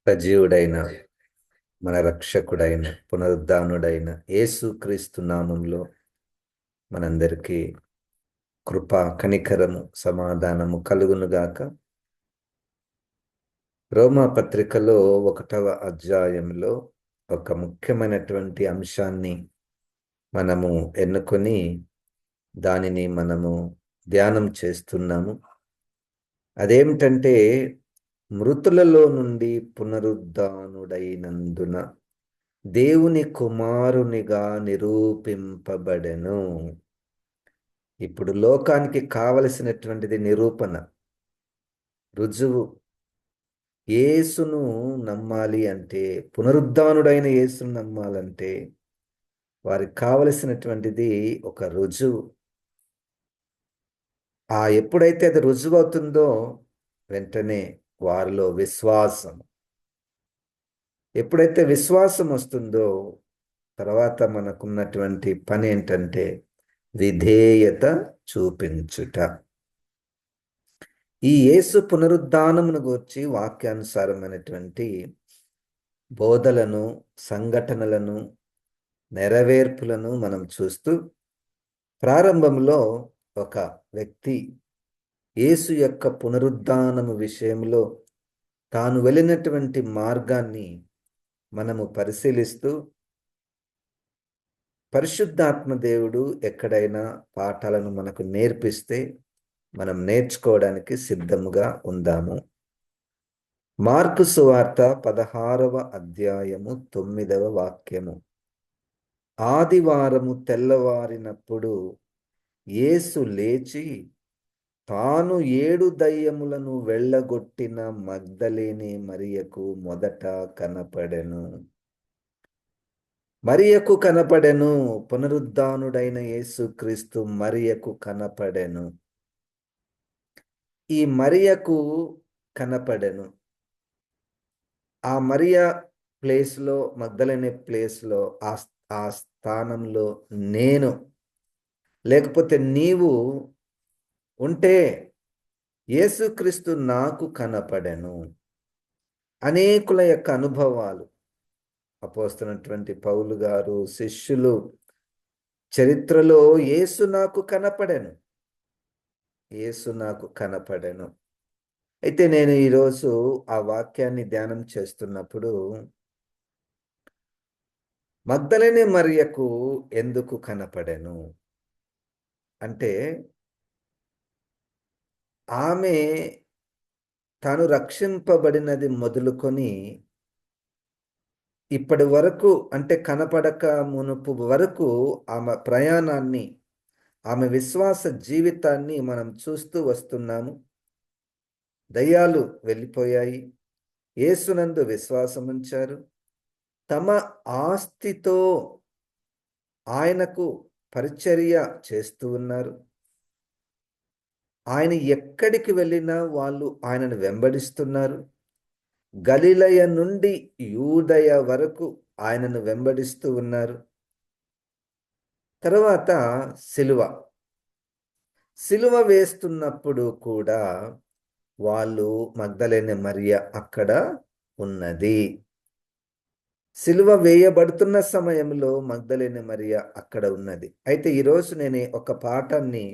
సజీవుడైన మన రక్షకుడైన పునరుద్ధానుడైన యేసుక్రీస్తు నామంలో మనందరికీ కృప కనికరము సమాధానము కలుగునుగాక. రోమా పత్రికలో 1వ అధ్యాయంలో ఒక ముఖ్యమైనటువంటి అంశాన్ని మనము ఎన్నుకొని దానిని మనము ధ్యానం చేస్తున్నాము. అదేమిటంటే, మృతులలో నుండి పునరుద్ధానుడైనందున దేవుని కుమారునిగా నిరూపింపబడెను. ఇప్పుడు లోకానికి కావలసినటువంటిది నిరూపణ, రుజువు. యేసును నమ్మాలి అంటే, పునరుద్ధానుడైన యేసును నమ్మాలంటే వారికి కావలసినటువంటిది ఒక రుజువు. ఎప్పుడైతే అది రుజువు అవుతుందో వెంటనే వారిలో విశ్వాసం. ఎప్పుడైతే విశ్వాసం వస్తుందో తర్వాత మనకున్నటువంటి పని ఏంటంటే విధేయత చూపించుట. ఈ యేసు పునరుద్ధానమును గూర్చి వాక్యానుసారమైనటువంటి బోధలను, సంఘటనలను, నెరవేర్పులను మనం చూస్తూ, ప్రారంభంలో ఒక వ్యక్తి యేసు యొక్క పునరుద్ధానము విషయంలో తాను వెళ్ళినటువంటి మార్గాన్ని మనము పరిశీలిస్తూ, పరిశుద్ధాత్మ దేవుడు ఎక్కడైనా పాఠాలను మనకు నేర్పిస్తే మనం నేర్చుకోవడానికి సిద్ధముగా ఉందాము. మార్కు సువార్త 16వ అధ్యాయము 9వ వాక్యము. ఆదివారము తెల్లవారినప్పుడు యేసు లేచి తాను 7 దయ్యములను వెళ్ళగొట్టిన మగ్దలేనే మరియకు మొదట కనపడెను. మరియకు కనపడెను. పునరుద్ధానుడైన యేసుక్రీస్తు మరియకు కనపడెను. ఈ మరియకు కనపడెను. ఆ మరియా ప్లేస్లో, మగ్దలేనే ప్లేస్లో, ఆ స్థానంలో నేను లేకపోతే నీవు ఉంటే యేసుక్రీస్తు నాకు కనపడెను. అనేకుల యొక్క అనుభవాలు, అపోస్తలుడైనటువంటి పౌలు గారు, శిష్యులు చరిత్రలో యేసు నాకు కనపడెను, యేసు నాకు కనపడెను. అయితే నేను ఈరోజు ఆ వాక్యాన్ని ధ్యానం చేస్తున్నప్పుడు మగ్దలేనే మరియకు ఎందుకు కనపడెను అంటే, ఆమె తాను రక్షింపబడినది మొదలుకొని ఇప్పటి వరకు, అంటే కనపడక మునుపు వరకు ఆమె ప్రయాణాన్ని, ఆమె విశ్వాస జీవితాన్ని మనం చూస్తూ వస్తున్నాము. దయ్యాలు వెళ్ళిపోయాయి, యేసునందు విశ్వాసం ఉంచారు, తమ ఆస్తితో ఆయనకు పరిచర్య చేస్తూ ఉన్నారు. ఆయన ఎక్కడికి వెళ్ళినా వాళ్ళు ఆయనను వెంబడిస్తున్నారు. గలిలయ నుండి యూదయ వరకు ఆయనను వెంబడిస్తూ ఉన్నారు. తర్వాత సిలువ వేస్తున్నప్పుడు కూడా వాళ్ళు, మగ్దలేనే మరియ అక్కడ ఉన్నది. సిలువ వేయబడుతున్న సమయంలో మగ్దలేనే మరియ అక్కడ ఉన్నది. అయితే ఈరోజు నేను ఒక పాఠాన్ని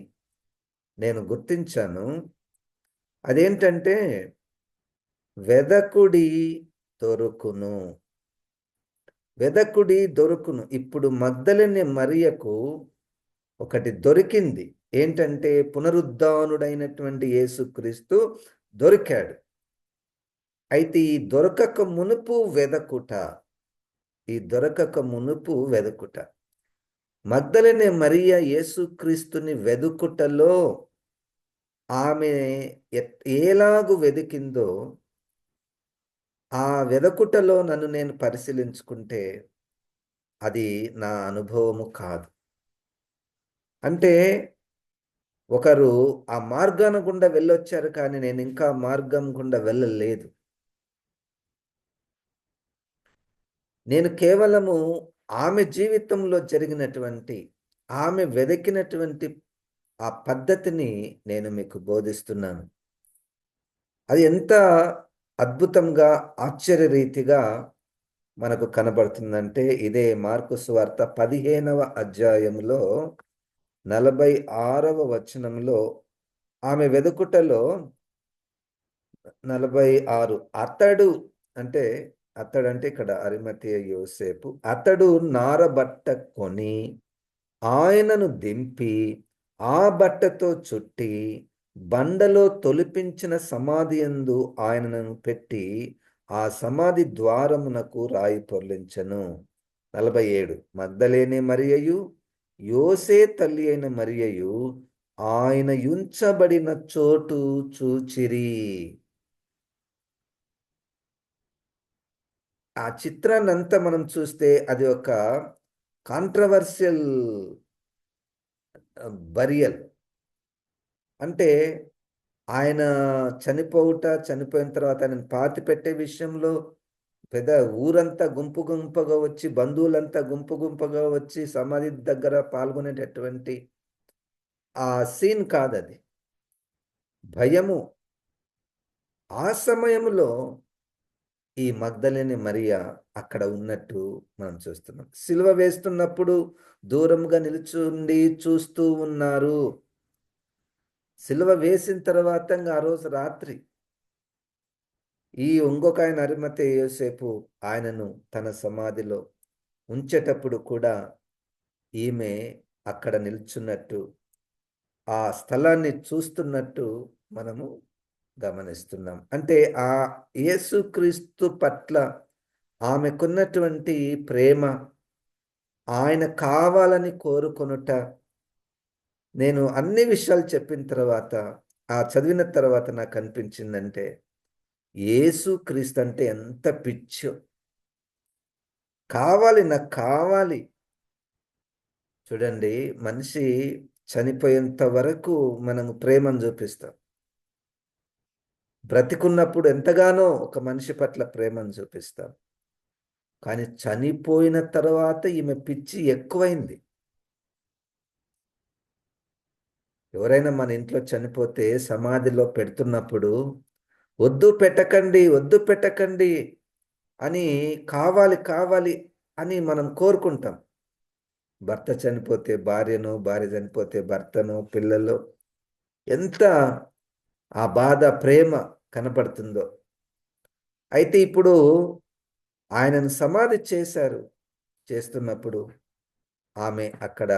గుర్తించాను. అదేంటంటే, వెదకుడి దొరుకును, వెదకుడి దొరుకును. ఇప్పుడు మగ్దలేనే మరియకు ఒకటి దొరికింది. ఏంటంటే, పునరుద్ధానుడైనటువంటి యేసుక్రీస్తు దొరికాడు. అయితే ఈ దొరకక మునుపు వెదకుట, మగ్దలేనే మరియ యేసుక్రీస్తుని వెదుకుటలో ఆమె ఎలాగు వెదికిందో, ఆ వెదకుటలో నన్ను నేను పరిశీలించుకుంటే అది నా అనుభవము కాదు. అంటే ఒకరు ఆ మార్గాన గుండా వెళ్ళొచ్చారు, కానీ నేను ఇంకా మార్గం గుండా వెళ్ళలేదు. నేను కేవలము ఆమె జీవితంలో జరిగినటువంటి, ఆమె వెదకినటువంటి ఆ పద్ధతిని నేను మీకు బోధిస్తున్నాను. అది ఎంత అద్భుతంగా ఆశ్చర్యరీతిగా మనకు కనబడుతుందంటే ఇదే మార్కు సువార్త 15వ అధ్యాయంలో 46వ వచనంలో ఆమె వెదుకుటలో 46 అంటే అతడంటే ఇక్కడ అరిమతెయ యోసేపు అతడు నారబట్ట కొని ఆయనను దింపి ఆ బట్టతో చుట్టి బండలో తొలిపించిన సమాధి యందు ఆయనను పెట్టి ఆ సమాధి ద్వారమునకు రాయి పొర్లించెను. 47 మగ్దలేనే మరియయు యోసే తల్లి అయిన మరియయు ఆయన యుంచబడిన చోటు చూచిరి. ఆ చిత్రాన్నంతా మనం చూస్తే అది ఒక కాంట్రవర్షియల్ బరియల్. అంటే ఆయన చనిపోయిన తర్వాత ఆయనను పాతిపెట్టే విషయంలో పెద్ద ఊరంతా గుంపు గుంపుగా వచ్చి, బంధువులంతా గుంపు గుంపుగా వచ్చి సమాధి దగ్గర పాల్గొనేటటువంటి ఆ సీన్ కాదది. భయము. ఆ సమయంలో ఈ మగ్దలేనే మరియ అక్కడ ఉన్నట్టు మనం చూస్తున్నాం. సిలువ వేస్తున్నప్పుడు దూరంగా నిలుచుండి చూస్తూ ఉన్నారు. సిలువ వేసిన తర్వాత ఆ రోజు రాత్రి ఈ ఇంకొక ఆయన అరిమతెయ యోసేపు ఆయనను తన సమాధిలో ఉంచేటప్పుడు కూడా ఈమె అక్కడ నిల్చున్నట్టు, ఆ స్థలాన్ని చూస్తున్నట్టు మనము గమనిస్తున్నాం. అంటే ఆ యేసుక్రీస్తు పట్ల ఆమెకున్నటువంటి ప్రేమ, ఆయన కావాలని కోరుకొనుట. నేను అన్ని విషయాలు చెప్పిన తర్వాత, చదివిన తర్వాత నాకు అనిపించిందంటే యేసుక్రీస్తు అంటే ఎంత పిచ్చో, నాకు కావాలి. చూడండి, మనిషి చనిపోయేంత వరకు మనము ప్రేమను చూపిస్తాం. బ్రతికున్నప్పుడు ఎంతగానో ఒక మనిషి పట్ల ప్రేమను చూపిస్తాం. కానీ చనిపోయిన తర్వాత ఈమె పిచ్చి ఎక్కువైంది. ఎవరైనా మన ఇంట్లో చనిపోతే సమాధిలో పెడుతున్నప్పుడు వద్దు పెట్టకండి, వద్దు పెట్టకండి అని, కావాలి కావాలి అని మనం కోరుకుంటాం. భర్త చనిపోతే భార్యను, భార్య చనిపోతే భర్తను, పిల్లలు, ఎంత ఆ బాధ, ప్రేమ కనపడుతుందో. అయితే ఇప్పుడు ఆయనను సమాధి చేస్తున్నప్పుడు ఆమె అక్కడ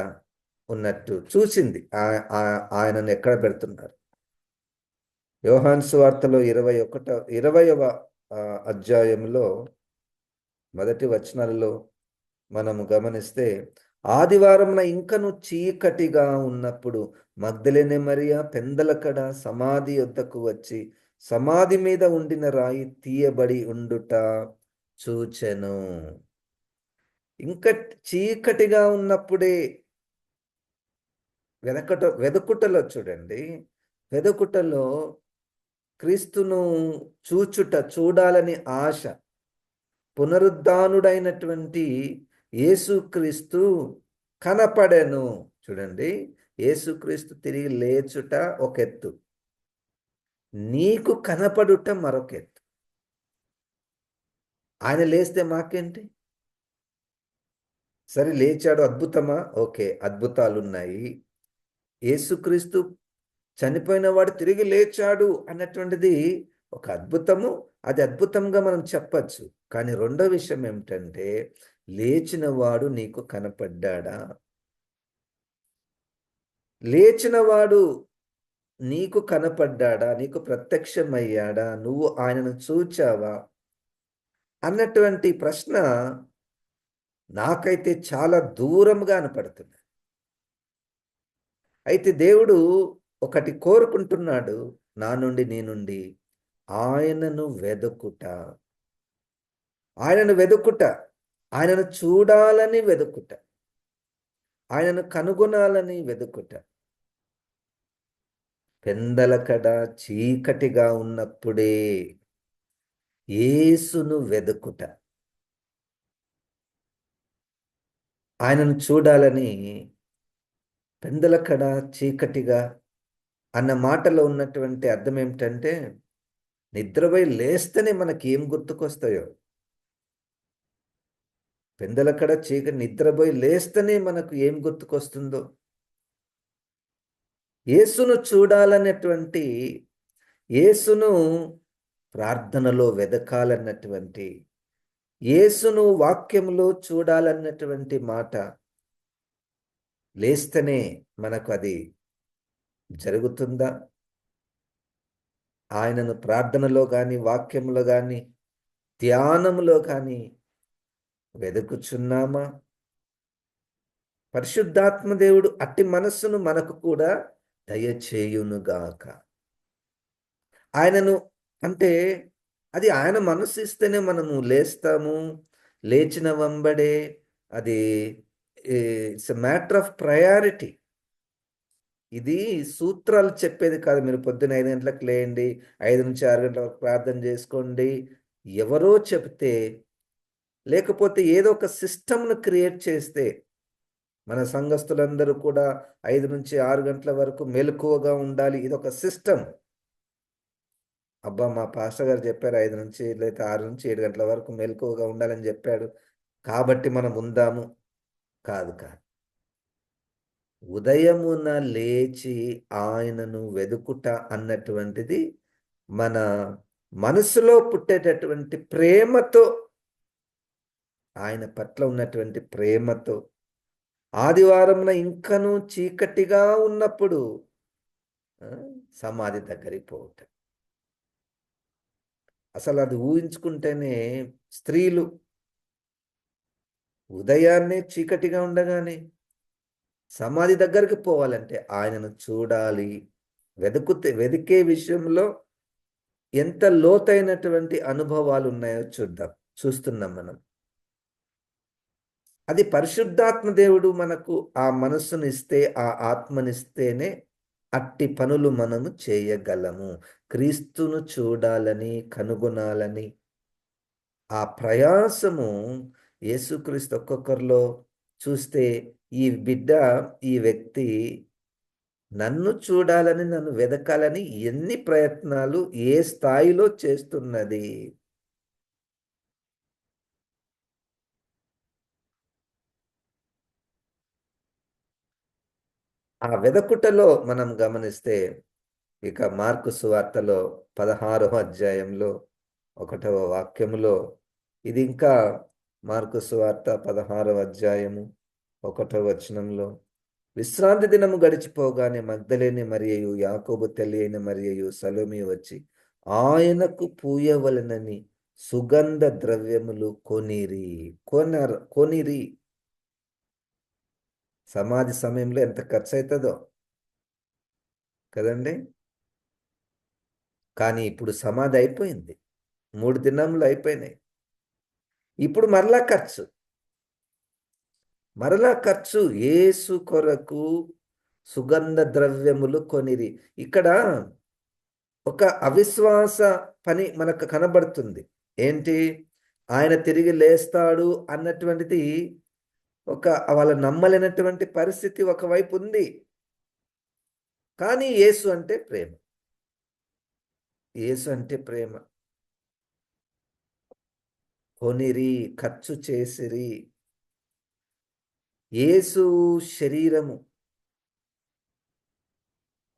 ఉన్నట్టు చూసింది. ఆయనను ఎక్కడ పెడుతున్నారు. యోహాను సువార్తలో 20వ అధ్యాయంలో మొదటి వచనాలలో మనము గమనిస్తే, ఆదివారమున ఇంకను చీకటిగా ఉన్నప్పుడు మగ్దలేనే మరియ పెందలకడ సమాధి యొద్దకు వచ్చి సమాధి మీద ఉండిన రాయి తీయబడి ఉండుట చూచెను. ఇంకా చీకటిగా ఉన్నప్పుడే వెదకుటలో చూడండి, వెదకుటలో క్రీస్తును చూడాలని ఆశ, పునరుద్ధానుడైనటువంటి యేసుక్రీస్తు కనపడెను. చూడండి, యేసుక్రీస్తు తిరిగి లేచుట ఒక ఎత్తు, నీకు కనపడుట మరొక ఎత్తు. ఆయన లేస్తే మాకేంటి? సరే, లేచాడు, అద్భుతమా? ఓకే, అద్భుతాలున్నాయి. యేసుక్రీస్తు చనిపోయిన వాడు తిరిగి లేచాడు అన్నటువంటిది ఒక అద్భుతము. అది అద్భుతంగా మనం చెప్పచ్చు. కానీ రెండో విషయం ఏమిటంటే, లేచిన వాడు నీకు కనపడ్డాడా? లేచిన వాడు నీకు కనపడ్డాడా? నీకు ప్రత్యక్షమయ్యాడా? నువ్వు ఆయనను చూచావా అన్నటువంటి ప్రశ్న నాకైతే చాలా దూరంగా కనపడుతుంది. అయితే దేవుడు ఒకటి కోరుకుంటున్నాడు నా నుండి, నీ నుండి, ఆయనను వెదుకుట. ఆయనను వెదుకుట, ఆయనను చూడాలని వెదుకుట, ఆయనను కనుగొనాలని వెదుకుట. పెందలకడ చీకటిగా ఉన్నప్పుడే యేసును వెదుకుట, ఆయనను చూడాలని. పెందలకడ చీకటిగా అన్న మాటలో ఉన్నటువంటి అర్థం ఏమిటంటే, నిద్రపోయి లేస్తేనే మనకి ఏం గుర్తుకొస్తాయో. పెందలకడ చీకటి నిద్రపోయి లేస్తేనే మనకు ఏం గుర్తుకొస్తుందో. యేసును చూడాలనేటువంటి, యేసును ప్రార్థనలో వెదకాలన్నటువంటి, యేసును వాక్యములో చూడాలన్నటువంటి మాట లేస్తేనే మనకు అది జరుగుతుందా? ఆయనను ప్రార్థనలో కానీ, వాక్యములో కానీ, ధ్యానములో కానీ వెదకుచున్నామా? పరిశుద్ధాత్మ దేవుడు అట్టి మనస్సును మనకు కూడా దయచేయునుగాక. ఆయనను అంటే అది ఆయన మనస్సు ఇస్తేనే మనము లేస్తాము. లేచిన వెంబడే అది it's a matter of priority. ఇది సూత్రాలు చెప్పేది కాదు. మీరు పొద్దున్న 5 గంటలకు లేయండి, 5-6 గంటల వరకు ప్రార్థన చేసుకోండి. ఎవరో చెప్తే, లేకపోతే ఏదో ఒక సిస్టమ్‌ను క్రియేట్ చేస్తే, మన సంఘస్థులందరూ కూడా 5-6 గంటల వరకు మెలకువగా ఉండాలి. ఇదొక సిస్టమ్. అబ్బా! మా పాస్టర్ గారు చెప్పారు 5 నుంచి లేదా 6-7 గంటల వరకు మెలకువగా ఉండాలని చెప్పాడు. కాబట్టి మనం ఉందాము. కాదు, కాదు. ఉదయమున లేచి ఆయనను వెదుకుట అన్నటువంటిది మన మనసులో పుట్టేటటువంటి ప్రేమతో, ఆయన పట్ల ఉన్నటువంటి ప్రేమతో, ఆదివారమున ఇంకనూ చీకటిగా ఉన్నప్పుడు సమాధి దగ్గరికి పోవటం. అసలు అది ఊహించుకుంటేనే స్త్రీలు ఉదయాన్నే చీకటిగా ఉండగానే సమాధి దగ్గరికి పోవాలంటే ఆయనను చూడాలి. వెదికే విషయంలో ఎంత లోతైనటువంటి అనుభవాలు ఉన్నాయో చూస్తున్నాం మనం. అది పరిశుద్ధాత్మ దేవుడు మనకు ఆ మనస్సును ఇస్తే, ఆ ఆత్మనిస్తేనే అట్టి పనులు మనము చేయగలము. క్రీస్తును చూడాలని, కనుగొనాలని ఆ ప్రయాసము యేసుక్రీస్తు ఒక్కొక్కరిలో చూస్తే, ఈ బిడ్డ, ఈ వ్యక్తి నన్ను చూడాలని, నన్ను వెదకాలని ఎన్ని ప్రయత్నాలు ఏ స్థాయిలో చేస్తున్నది. ఆ వెదకుటలో మనం గమనిస్తే, ఇక మార్కు సువార్తలో 16వ అధ్యాయంలో 1వ వాక్యములో, ఇది ఇంకా మార్కు సువార్త 16వ అధ్యాయము 1వ వచనంలో, విశ్రాంతి దినము గడిచిపోగానే మగ్దలేని మరియయు, యాకోబు తల్లి అయిన మరియయు, సలోమి వచ్చి ఆయనకు పూయవలెనని సుగంధ ద్రవ్యములు కొనిరి. సమాధి సమయంలో ఎంత ఖర్చు అవుతుందో కదండి. కానీ ఇప్పుడు సమాధి అయిపోయింది. 3 దినములు అయిపోయినాయి. ఇప్పుడు మరలా ఖర్చు. యేసు కొరకు సుగంధ ద్రవ్యములు కొనిరి. ఇక్కడ ఒక అవిశ్వాస పని మనకు కనబడుతుంది. ఏంటి? ఆయన తిరిగి లేస్తాడు అన్నటువంటిది వాళ్ళ నమ్మలేనటువంటి పరిస్థితి ఒకవైపు ఉంది. కానీ యేసు అంటే ప్రేమ. యేసు అంటే ప్రేమ. కొనిరి, ఖర్చు చేసిరి. యేసు శరీరము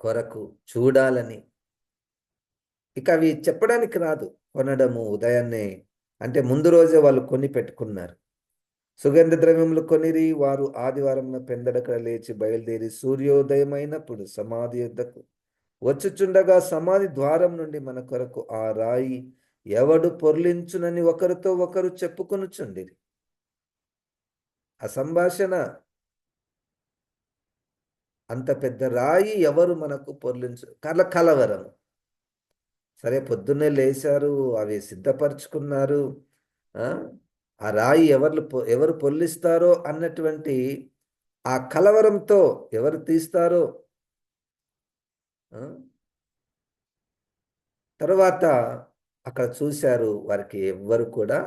కొరకు చూడాలని. ఇక అవి చెప్పడానికి రాదు. కొనడము ఉదయాన్నే అంటే ముందు రోజే వాళ్ళు కొని పెట్టుకున్నారు. సుగంధ ద్రవ్యములు కొనిరి. వారు ఆదివారమున పెందడకడ లేచి బయలుదేరి సూర్యోదయమైనప్పుడు సమాధి యొద్దకు వచ్చుచుండగా, సమాధి ద్వారం నుండి మన కొరకు ఆ రాయి ఎవడు పొర్లించునని ఒకరితో ఒకరు చెప్పుకొనుచుండిరి. ఆ సంభాషణ, అంత పెద్ద రాయి ఎవరు మనకు పొర్లించు, కలవరం. సరే, పొద్దున్నే లేచారు, అవి సిద్ధపరుచుకున్నారు. ఆ రాయి ఎవరు పొర్లిస్తారో అన్నటువంటి ఆ కలవరంతో ఎవరు తీస్తారో. తరువాత అక్కడ చూశారు, వారికి ఎవ్వరు కూడా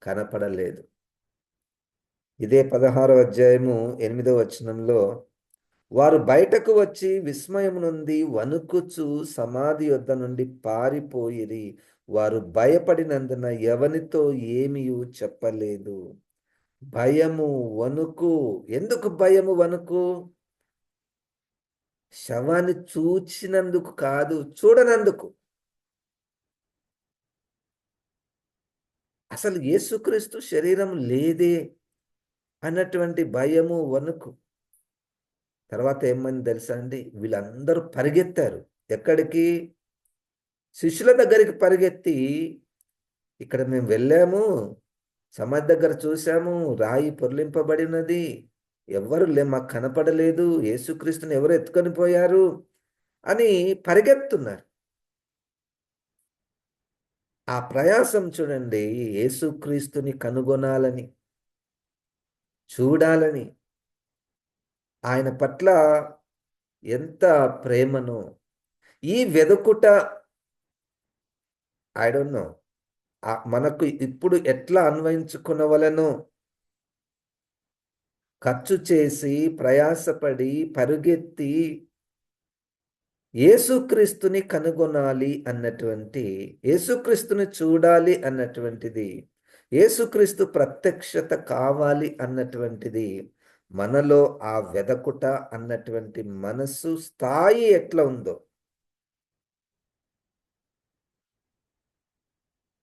కనపడలేదు. ఇదే 16వ అధ్యాయము 8వ వచనంలో, వారు బయటకు వచ్చి విస్మయం నుండి వణుకుచు సమాధి యొద్ద నుండి పారిపోయిరి. వారు భయపడినందున ఎవనితో ఏమీయు చెప్పలేదు. భయము, వణుకు. ఎందుకు భయము, వణుకు? శవాన్ని చూచినందుకు కాదు, చూడనందుకు. అసలు యేసుక్రీస్తు శరీరం లేదే అన్నటువంటి భయము, వణుకు. తర్వాత ఏమైంది తెలుసా అండి? వీళ్ళందరూ పరిగెత్తారు. ఎక్కడికి? శిష్యుల దగ్గరికి పరిగెత్తి, ఇక్కడ మేము వెళ్ళాము, సమాధి దగ్గర చూసాము, రాయి పొర్లింపబడినది, ఎవ్వరు మాకు కనపడలేదు, యేసుక్రీస్తుని ఎవరు ఎత్తుకొని పోయారు అని పరిగెత్తున్నారు. ఆ ప్రయాసం చూడండి, యేసుక్రీస్తుని కనుగొనాలని, చూడాలని, ఆయన పట్ల ఎంత ప్రేమను. ఈ వెదుకుట, ఐ డోంట్ నో, మనకు ఇప్పుడు ఎట్లా అన్వయించుకునవలెనో, ఖర్చు చేసి, ప్రయాసపడి, పరుగెత్తి యేసుక్రీస్తుని కనుగొనాలి అన్నటువంటి, యేసుక్రీస్తుని చూడాలి అన్నటువంటిది, యేసుక్రీస్తు ప్రత్యక్షత కావాలి అన్నటువంటిది, మనలో ఆ వెదకుట అన్నటువంటి మనసు స్థాయి ఎట్లా ఉందో,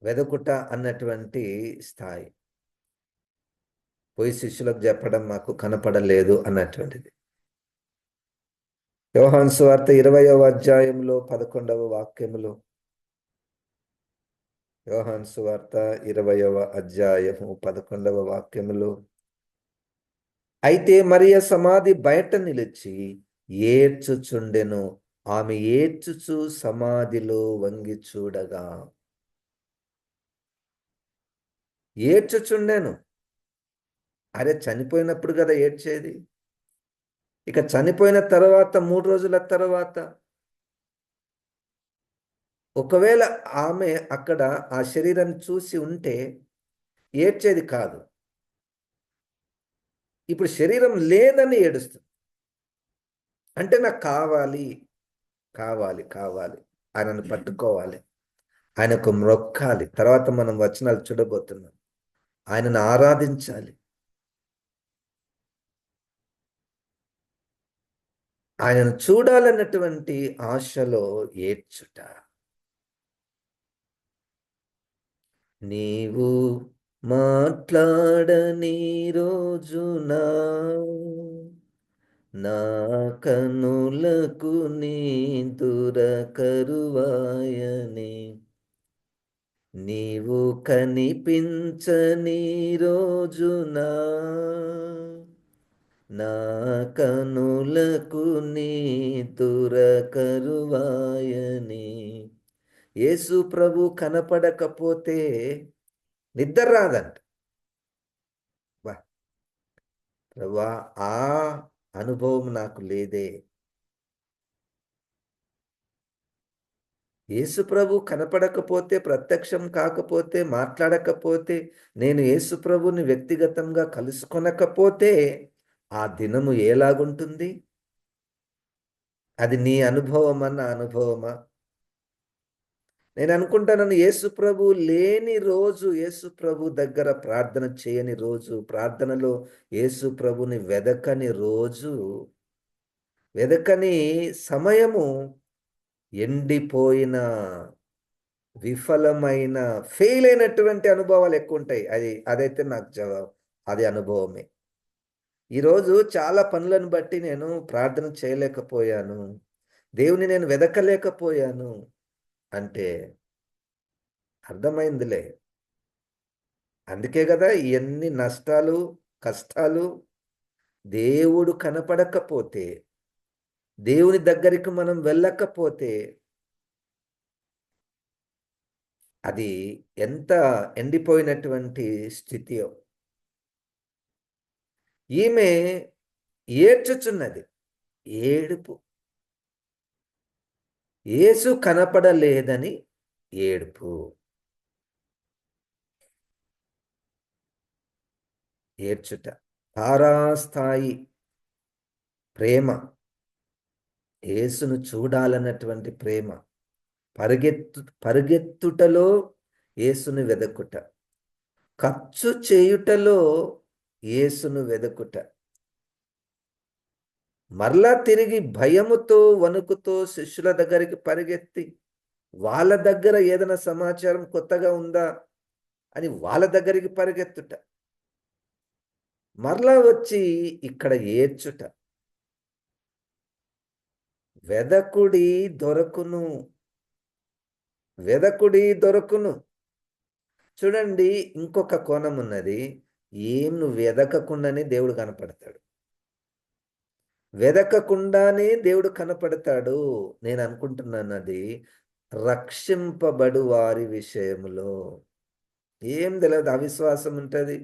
వెదకుట అన్నటువంటి స్థాయి. పోయి శిష్యులకు చెప్పడం మాకు కనపడలేదు అన్నటువంటిది. యోహాను సువార్త 20వ అధ్యాయంలో 11వ వాక్యములో, యోహాను సువార్త 20వ అధ్యాయము 11వ వాక్యములో, అయితే మరియ సమాధి బయట నిలిచి ఏడ్చుచుండెను. ఆమె ఏడ్చుచు సమాధిలో వంగి చూడగా. ఏడ్చుచుండెను. అరే, చనిపోయినప్పుడు కదా ఏడ్చేది. ఇక చనిపోయిన తర్వాత 3 రోజుల తర్వాత ఒకవేళ ఆమె అక్కడ ఆ శరీరాన్ని చూసి ఉంటే ఏడ్చేది కాదు. ఇప్పుడు శరీరం లేదని ఏడుస్తుంది. అంటే నాకు కావాలి, కావాలి, కావాలి, ఆయనను పట్టుకోవాలి, ఆయనకు మ్రొక్కాలి. తర్వాత మనం వచనాలు చూడబోతున్నాం. ఆయనను ఆరాధించాలి, ఆయనను చూడాలన్నటువంటి ఆశలో ఏడ్చుట. నీవు మాట్లాడని రోజునా నా కనులకు నీదుర కరువాయని, నీవు కనిపించని రోజునా నా కనులకు నీదుర కరువాయని. యేసు ప్రభు కనపడకపోతే నిద్ర రాదంట. వా ప్రభువా, ఆ అనుభవం నాకు లేదే. యేసు ప్రభు కనపడకపోతే, ప్రత్యక్షం కాకపోతే, మాట్లాడకపోతే, నేను యేసు ప్రభుని వ్యక్తిగతంగా కలుసుకొనకపోతే ఆ దినము ఎలాగుంటుంది? అది నీ అనుభవమా, నా అనుభవమా? నేను అనుకుంటానని, యేసు ప్రభు లేని రోజు, యేసు ప్రభు దగ్గర ప్రార్థన చేయని రోజు, ప్రార్థనలో యేసు ప్రభుని వెదకని రోజు, వెదకని సమయము, ఎండిపోయిన, విఫలమైన, ఫెయిల్ అయినటువంటి అనుభవాలు ఎక్కువ ఉంటాయి. అదైతే నాకు అది అనుభవమే. ఈరోజు చాలా పనులను బట్టి నేను ప్రార్థన చేయలేకపోయాను, దేవుని నేను వెదకలేకపోయాను అంటే అర్థమైందిలే. అందుకే కదా ఎన్ని నష్టాలు, కష్టాలు. దేవుడు కనపడకపోతే, దేవుని దగ్గరికి మనం వెళ్ళకపోతే అది ఎంత ఎండిపోయినటువంటి స్థితియో. ఈమె ఏడ్చుచున్నది, ఏడుపు. యేసు కనపడలేదని ఏడుపు, ఏడ్చుట. తారాస్థాయి ప్రేమ. యేసును చూడాలన్నటువంటి ప్రేమ. పరిగెత్తుటలో యేసును వెదకుట. ఖర్చు చేయుటలో యేసును వెదకుట. మరలా తిరిగి భయముతో, వణుకుతో శిష్యుల దగ్గరికి పరిగెత్తి, వాళ్ళ దగ్గర ఏదైనా సమాచారం కొత్తగా ఉందా అని వాళ్ళ దగ్గరికి పరిగెత్తుట. మరలా వచ్చి ఇక్కడ ఏడ్చుట. వెదకుడి దొరకును. వెదకుడి దొరకును. చూడండి, ఇంకొక కోణం ఉన్నది. ఏం నువ్వు వెదకకుండానే దేవుడు కనపడతాడు. వెదకకుండానే దేవుడు కనపడతాడు. నేను అనుకుంటున్నాను అది రక్షింపబడు వారి విషయములో. ఏం తెలియదు, అవిశ్వాసం ఉంటుంది,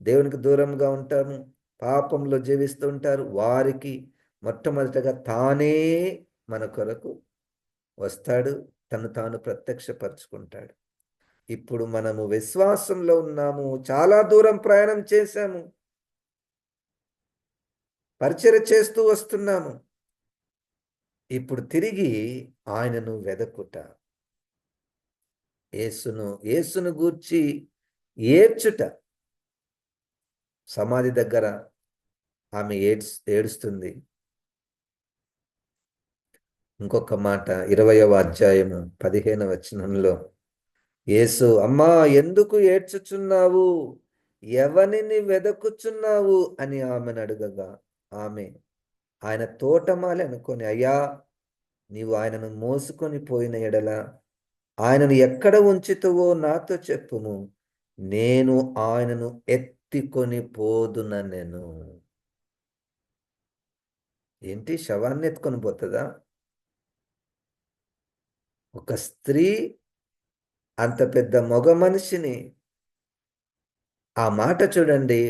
దేవునికి దూరంగా ఉంటాము, పాపంలో జీవిస్తూ ఉంటారు. వారికి మొట్టమొదటగా తానే మన కొరకు వస్తాడు, తను తాను ప్రత్యక్షపరుచుకుంటాడు. ఇప్పుడు మనము విశ్వాసంలో ఉన్నాము, చాలా దూరం ప్రయాణం చేశాము, పరిచర్య చేస్తూ వస్తున్నాము. ఇప్పుడు తిరిగి ఆయనను వెదకుట, యేసును గూర్చి ఏడ్చుట. సమాధి దగ్గర ఆమె ఏడుస్తుంది. ఇంకొక మాట 20వ అధ్యాయము 15వ వచనంలో, యేసు, అమ్మా ఎందుకు ఏడ్చుచున్నావు, ఎవనిని వెదకుచున్నావు అని ఆమెను అడుగగా, ఆమె ఆయన తోటమాలి అనుకొని, అయ్యా నీవు ఆయనను మోసుకొని పోయిన ఎడల ఆయనను ఎక్కడ ఉంచితువో నాతో చెప్పుము, నేను ఆయనను ఎత్తికొని పోదుననెను. ఏంటి, శవాన్ని ఎత్తుకొని పోతుందా? ఒక స్త్రీ అంత పెద్ద మగ మనిషిని, ఆ మాట చూడండి,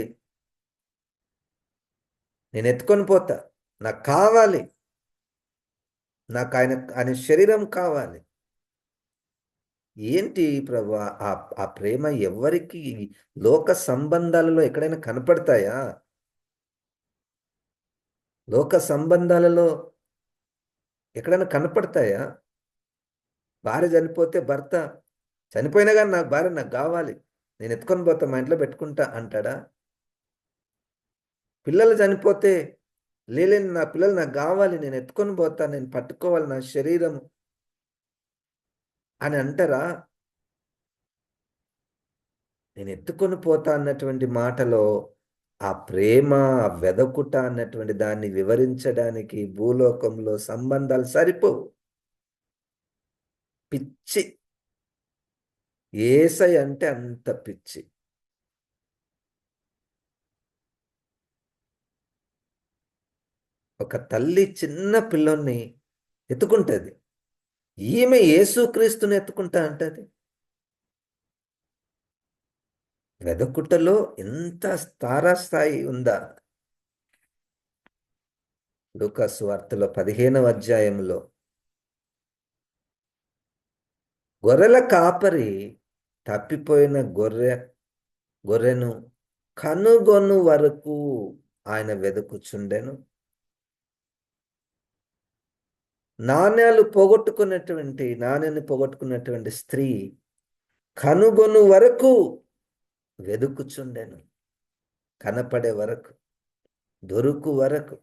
నేను ఎత్తుకొని పోతా, నాకు కావాలి, నాకు ఆయన శరీరం కావాలి. ఏంటి ప్రభా, ఆ ప్రేమ ఎవరికి లోక సంబంధాలలో ఎక్కడైనా కనపడతాయా? లోక సంబంధాలలో ఎక్కడైనా కనపడతాయా? భార్య చనిపోతే భర్త, చనిపోయినా కానీ నాకు భార్య నాకు కావాలి, నేను ఎత్తుకొని పోతా, మా ఇంట్లో పెట్టుకుంటా అంటాడా? పిల్లలు చనిపోతే, లేలేని నా పిల్లలు నాకు కావాలి, నేను ఎత్తుకొని పోతా, నేను పట్టుకోవాలి నా శరీరం అని అంటారా? నేను ఎత్తుకొని పోతా అన్నటువంటి మాటలో ఆ ప్రేమ, ఆ వెదకుట అన్నటువంటి దాన్ని వివరించడానికి భూలోకంలో సంబంధాలు సరిపోవు. పిచ్చి. యేసయ్య అంటే అంత పిచ్చి. ఒక తల్లి చిన్న పిల్లోన్ని ఎత్తుకుంటుంది, ఈమె యేసుక్రీస్తుని ఎత్తుకుంటా అంటది. వెదకుటలో ఎంత తారాస్థాయి ఉందా? లూకాసు వార్తలో 15వ అధ్యాయంలో, గొర్రెల కాపరి తప్పిపోయిన గొర్రెను కనుగొను వరకు ఆయన వెతుకుచుండెను. నాణ్యాన్ని పోగొట్టుకున్నటువంటి స్త్రీ కనుగొను వరకు వెతుకుచుండెను. కనపడే వరకు, దొరుకు వరకు.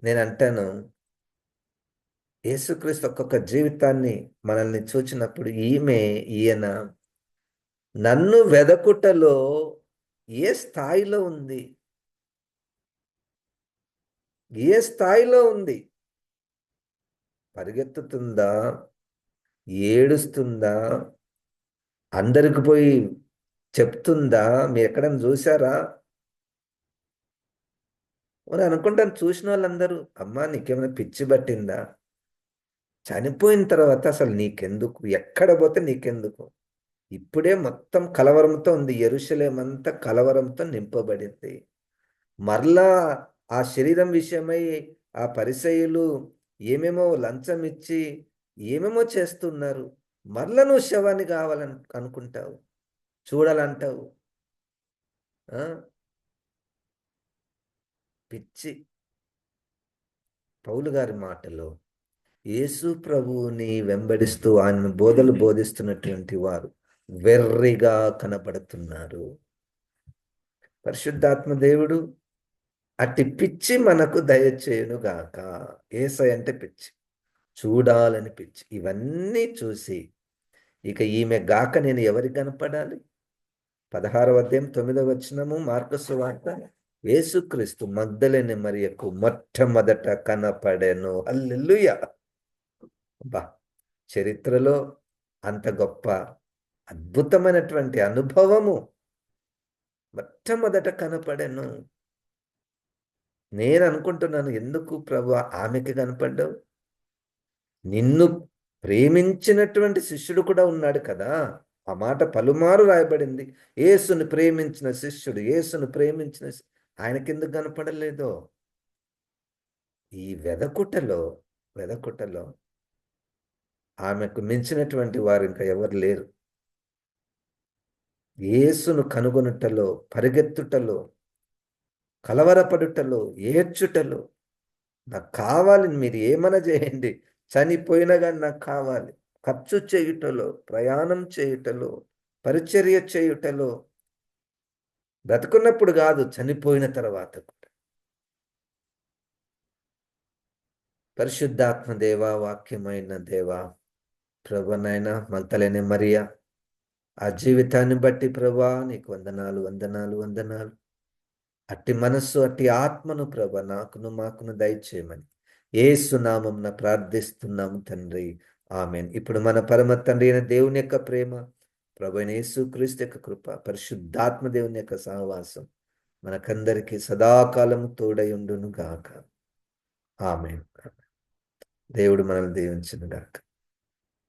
నేను అంటాను, యేసుక్రీస్తు ఒక్కొక్క జీవితాన్ని మనల్ని చూచినప్పుడు, ఈయన నన్ను వెదకుటలో ఏ స్థాయిలో ఉంది, ఏ స్థాయిలో ఉంది? పరిగెత్తుతుందా, ఏడుస్తుందా, అందరికి పోయి చెప్తుందా? మీరు ఎక్కడైనా చూసారా అని అనుకుంటాను. చూసిన వాళ్ళందరూ, అమ్మా నీకేమైనా పిచ్చి పట్టిందా? చనిపోయిన తర్వాత అసలు నీకెందుకు, ఎక్కడ పోతే నీకెందుకు? ఇప్పుడే మొత్తం కలవరంతో ఉంది, యెరూషలేము అంతా కలవరంతో నింపబడింది. మరలా ఆ శరీరం విషయమై ఆ పరిసయ్యులు ఏమేమో లంచం ఇచ్చి ఏమేమో చేస్తున్నారు. మరలా నువ్వు శవాన్ని కావాలని అనుకుంటావు, చూడాలంటావు. పిచ్చి. పౌలు గారి మాటలో యేసు ప్రభువుని వెంబడిస్తూ ఆయన బోధలు బోధిస్తున్నటువంటి వారు వెర్రిగా కనబడుతున్నారు. పరిశుద్ధాత్మ దేవుడు అట్టి పిచ్చి మనకు దయచేయునుగాక. యేసయ్య అంటే పిచ్చి, చూడాలని పిచ్చి. ఇవన్నీ చూసి ఇక ఈమె గాక నేను ఎవరికి కనపడాలి? 16వ అధ్యాయం 9వ వచనము మార్కు సువార్త. యేసుక్రీస్తు మగ్దలేని మరియకు మొట్టమొదట కనపడెను. హల్లెలూయా. అబ్బా, చరిత్రలో అంత గొప్ప అద్భుతమైనటువంటి అనుభవము మొట్టమొదట కనపడెను. నేను అనుకుంటున్నాను, ఎందుకు ప్రభు ఆమెకి కనపడ్డావు? నిన్ను ప్రేమించినటువంటి శిష్యుడు కూడా ఉన్నాడు కదా. ఆ మాట పలుమారు రాయబడింది. యేసుని ప్రేమించిన శిష్యుడు, యేసును ప్రేమించిన ఆయనకెందుకు కనపడలేదో? ఈ వెదకుటలో ఆమెకు మించినటువంటి వారు ఇంకా ఎవరు లేరు. యేసును కనుగొనుటలో, పరిగెత్తుటలో, కలవరపడుటలో, ఏడ్చుటలో, నాకు కావాలి, మీరు ఏమైనా చేయండి, చనిపోయినా కానీ నాకు కావాలి, ఖర్చు చేయుటలో, ప్రయాణం చేయుటలో, పరిచర్య చేయుటలో, బ్రతుకున్నప్పుడు కాదు, చనిపోయిన తర్వాత కూడా. పరిశుద్ధాత్మ దేవా, వాక్యమైన దేవా, ప్రభునైనా మగ్దలేనే మరియా ఆ జీవితాన్ని బట్టి ప్రభా నీకు వందనాలు, వందనాలు, వందనాలు. అట్టి మనస్సు, అట్టి ఆత్మను ప్రభ నాకును మాకును దయచేయమని యేసు నామమున ప్రార్థిస్తున్నాము తండ్రి. ఆమేన్. ఇప్పుడు మన పరమ తండ్రి అయిన దేవుని యొక్క ప్రేమ, ప్రభు అయిన యేసుక్రీస్తు యొక్క కృప, పరిశుద్ధాత్మ దేవుని యొక్క సహవాసం మనకందరికీ సదాకాలము తోడై ఉండును గాక. ఆమేన్. దేవుడు మనల్ని దీవించును గాక.